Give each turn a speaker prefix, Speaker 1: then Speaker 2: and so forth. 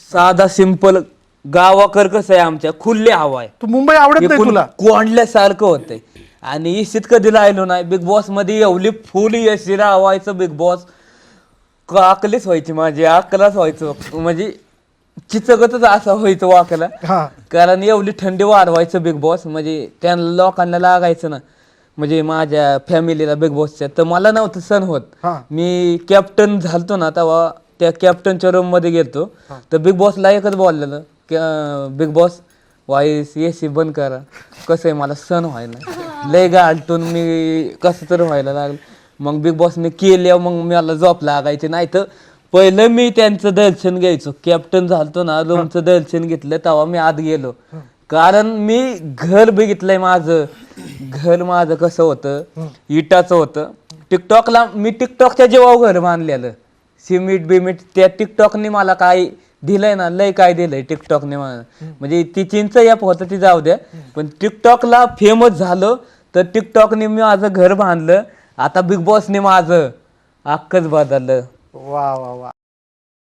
Speaker 1: साधा सिंपल गावाकर कसं आहे आमच्या खुल्ली हवा आहे.
Speaker 2: तू मुंबई आवडत नाही
Speaker 1: एकूण
Speaker 2: तुला?
Speaker 1: कोंडल्यासारखं होतंय आणि इशीत कधी राहिलो नाही. बिग बॉस मध्ये एवढी फुल यशी राहायचं बिग बॉस अकलीच व्हायची माझी अकलाच व्हायचं म्हणजे चिचकतच असं व्हायचं वाकला.
Speaker 2: हा
Speaker 1: कारण एवढी थंडी वाढवायचं बिग बॉस म्हणजे त्या लोकांना लागायचं ना म्हणजे माझ्या फॅमिलीला बिग बॉसच्या तर मला नव्हतं सण होत.
Speaker 2: हा.
Speaker 1: मी कॅप्टन झालतो ना तेव्हा त्या कॅप्टनच्या रूम मध्ये गेलतो तर बिग बॉसला एकच बोललेलं की बिग बॉस वाईस एसी बंद करा कसं आहे मला सण व्हायला लय गालटून मी कसं तर व्हायला लागलं. मग बिग बॉसने केल्या मग मला झोप लागायची नाही तर पहिलं मी त्यांचं दर्शन घ्यायचो. कॅप्टन झालतो ना रूमचं दर्शन घेतलं तेव्हा मी आत गेलो कारण मी घर बघितलंय माझं. घर माझं कसं होतं इटाचं होतं. टिकटॉकला मी टिकटॉकच्या जेव्हा घर बांधलेलं सिमिट बिमिट त्या टिकटॉकने मला काय दिलंय ना लय काय दिलंय टिकटॉकने मला म्हणजे ती चिंच ॲप होतं ती जाऊ द्या पण टिकटॉकला फेमस झालं तर टिकटॉकने मी माझं घर बांधलं. आता बिग बॉसने माझं अख्खच बदललं.
Speaker 2: वा वा वा.